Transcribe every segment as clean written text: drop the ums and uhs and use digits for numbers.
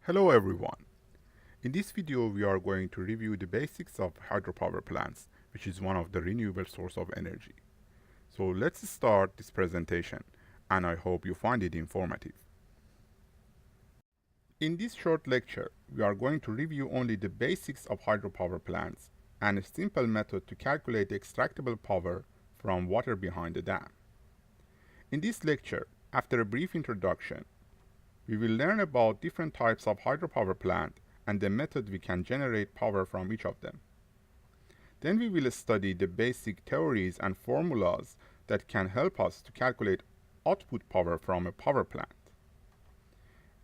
Hello everyone. In this video we are going to review the basics of hydropower plants, which is one of the renewable source of energy. So let's start this presentation and I hope you find it informative. In this short lecture, we are going to review only the basics of hydropower plants and a simple method to calculate the extractable power from water behind the dam. In this lecture, after a brief introduction, we will learn about different types of hydropower plant and the method we can generate power from each of them. Then we will study the basic theories and formulas that can help us to calculate output power from a power plant.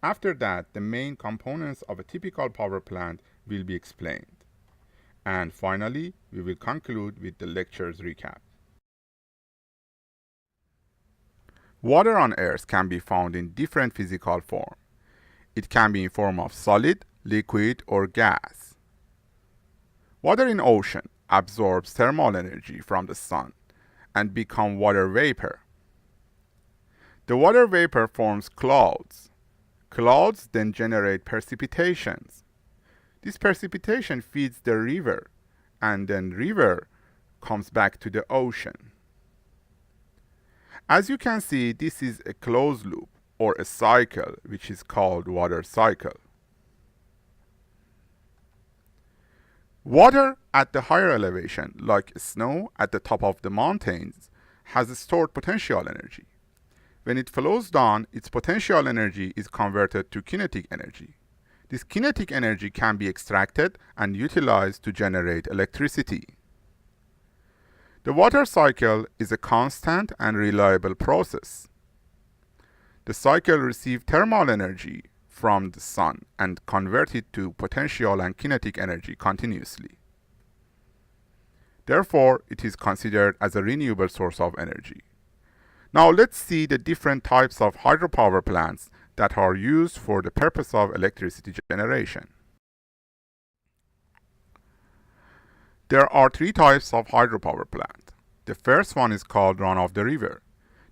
After that, the main components of a typical power plant will be explained. And finally, we will conclude with the lecture's recap. Water on Earth can be found in different physical forms. It can be in form of solid, liquid, or gas. Water in ocean absorbs thermal energy from the sun and becomes water vapor. The water vapor forms clouds. Clouds then generate precipitations. This precipitation feeds the river, and then river comes back to the ocean. As you can see, this is a closed loop or a cycle, which is called water cycle. Water at the higher elevation, like snow at the top of the mountains, has stored potential energy. When it flows down, its potential energy is converted to kinetic energy. This kinetic energy can be extracted and utilized to generate electricity. The water cycle is a constant and reliable process. The cycle receives thermal energy from the sun and converts it to potential and kinetic energy continuously. Therefore, it is considered as a renewable source of energy. Now let's see the different types of hydropower plants that are used for the purpose of electricity generation. There are three types of hydropower plant. The first one is called run of the river.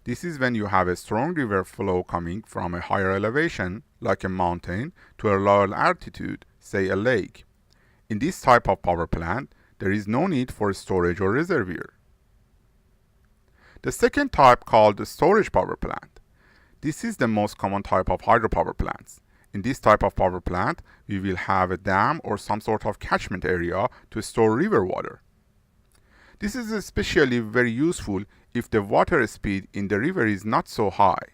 This is when you have a strong river flow coming from a higher elevation, like a mountain, to a lower altitude, say a lake. In this type of power plant, there is no need for storage or reservoir. The second type, called the storage power plant. This is the most common type of hydropower plants. In this type of power plant, we will have a dam or some sort of catchment area to store river water. This is especially very useful if the water speed in the river is not so high.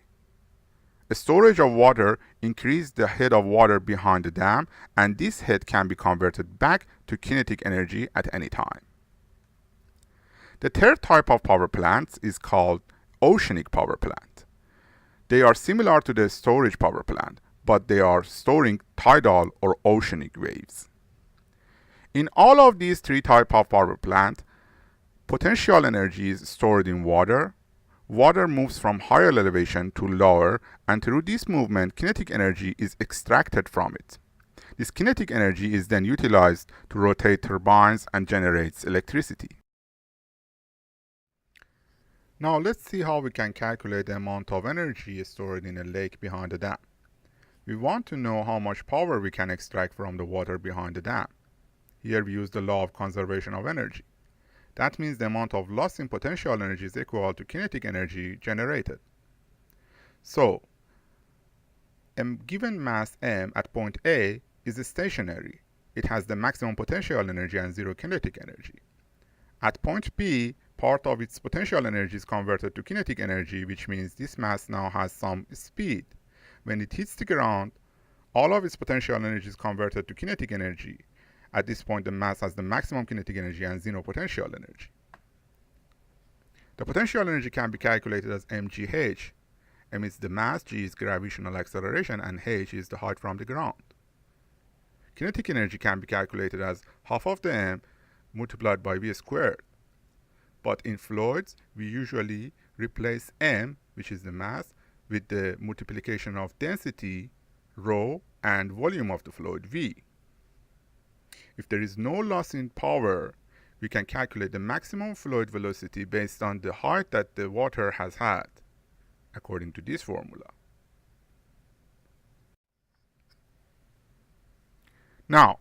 A storage of water increases the head of water behind the dam, and this head can be converted back to kinetic energy at any time. The third type of power plants is called oceanic power plant. They are similar to the storage power plant, but they are storing tidal or oceanic waves. In all of these three types of power plant, potential energy is stored in water. Water moves from higher elevation to lower, and through this movement, kinetic energy is extracted from it. This kinetic energy is then utilized to rotate turbines and generates electricity. Now let's see how we can calculate the amount of energy stored in a lake behind the dam. We want to know how much power we can extract from the water behind the dam. Here we use the law of conservation of energy. That means the amount of loss in potential energy is equal to kinetic energy generated. So, a given mass m at point A is stationary. It has the maximum potential energy and zero kinetic energy. At point B, part of its potential energy is converted to kinetic energy, which means this mass now has some speed. When it hits the ground, all of its potential energy is converted to kinetic energy. At this point, the mass has the maximum kinetic energy and zero potential energy. The potential energy can be calculated as mgh. M is the mass, g is gravitational acceleration, and h is the height from the ground. Kinetic energy can be calculated as half of the m multiplied by v squared. But in fluids, we usually replace m, which is the mass, with the multiplication of density, rho, and volume of the fluid, v. If there is no loss in power, we can calculate the maximum fluid velocity based on the height that the water has had, according to this formula. Now,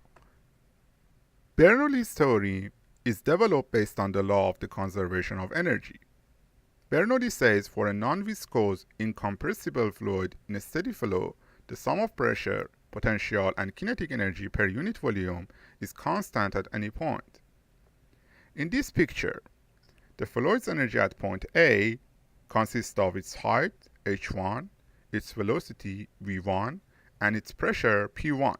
Bernoulli's theory is developed based on the law of the conservation of energy. Bernoulli says for a non-viscous, incompressible fluid in a steady flow, the sum of pressure, potential, and kinetic energy per unit volume is constant at any point. In this picture, the fluid's energy at point A consists of its height, h1, its velocity, v1, and its pressure, p1.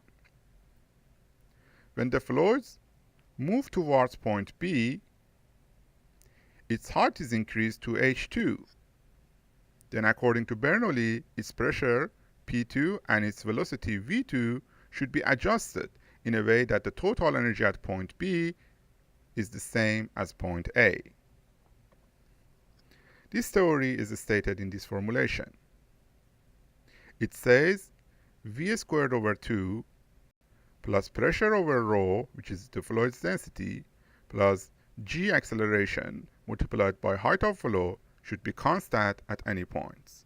When the fluids move towards point B, its height is increased to h2. Then, according to Bernoulli, its pressure, p2, and its velocity, v2, should be adjusted in a way that the total energy at point B is the same as point A. This theory is stated in this formulation. It says v squared over 2 plus pressure over rho, which is the fluid's density, plus g acceleration multiplied by height of flow should be constant at any points.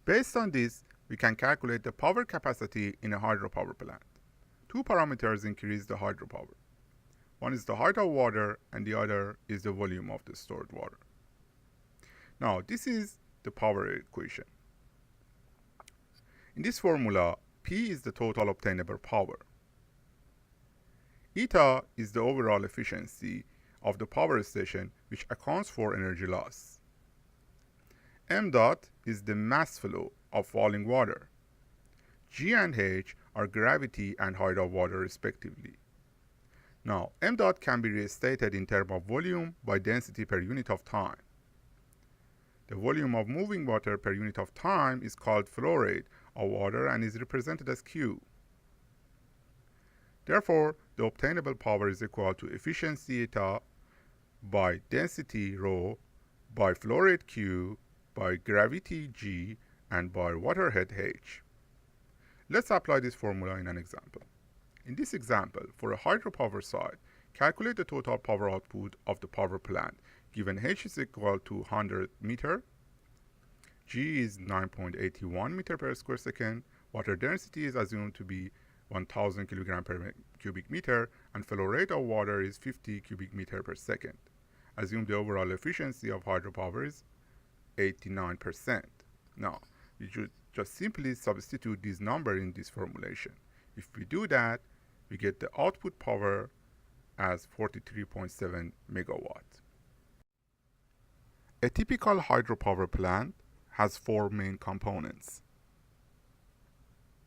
Based on this, we can calculate the power capacity in a hydropower plant. Two parameters increase the hydropower. One is the height of water and the other is the volume of the stored water. Now, this is the power equation. In this formula, P is the total obtainable power. Eta is the overall efficiency of the power station, which accounts for energy loss. M dot is the mass flow of falling water. G and H are gravity and height of water respectively. Now, M dot can be restated in terms of volume by density per unit of time. The volume of moving water per unit of time is called flow rate of water and is represented as Q. Therefore, the obtainable power is equal to efficiency eta by density rho by flow rate Q by gravity G and by water head H. Let's apply this formula in an example. In this example, for a hydropower site, calculate the total power output of the power plant given H is equal to 100 meter, G is 9.81 meter per square second, water density is assumed to be 1000 kilogram per cubic meter, and flow rate of water is 50 cubic meter per second. Assume the overall efficiency of hydropower is 89%. Now, we should just simply substitute this number in this formulation. If we do that, we get the output power as 43.7 megawatt. A typical hydropower plant has four main components.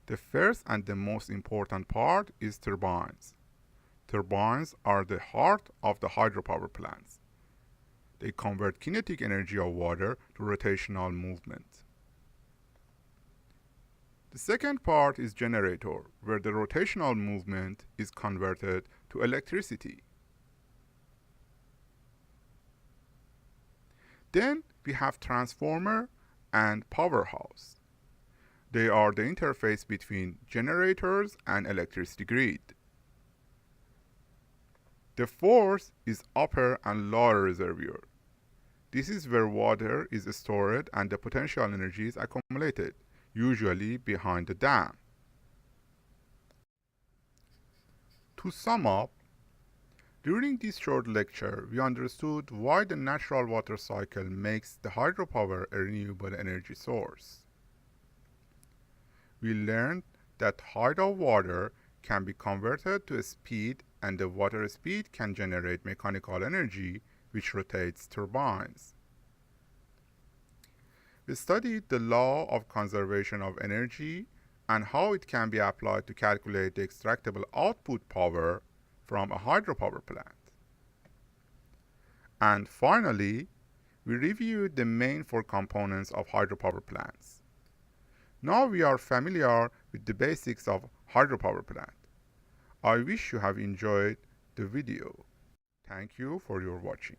The first and the most important part is turbines. Turbines are the heart of the hydropower plants. They convert kinetic energy of water to rotational movement. The second part is generator, where the rotational movement is converted to electricity. Then we have transformer and powerhouse. They are the interface between generators and electricity grid. The fourth is upper and lower reservoir. This is where water is stored and the potential energy is accumulated, usually behind the dam. To sum up, during this short lecture, we understood why the natural water cycle makes the hydropower a renewable energy source. We learned that height of water can be converted to a speed, and the water speed can generate mechanical energy which rotates turbines. We studied the law of conservation of energy and how it can be applied to calculate the extractable output power from a hydropower plant. And finally, we reviewed the main four components of hydropower plants. Now we are familiar with the basics of hydropower plant. I wish you have enjoyed the video. Thank you for your watching.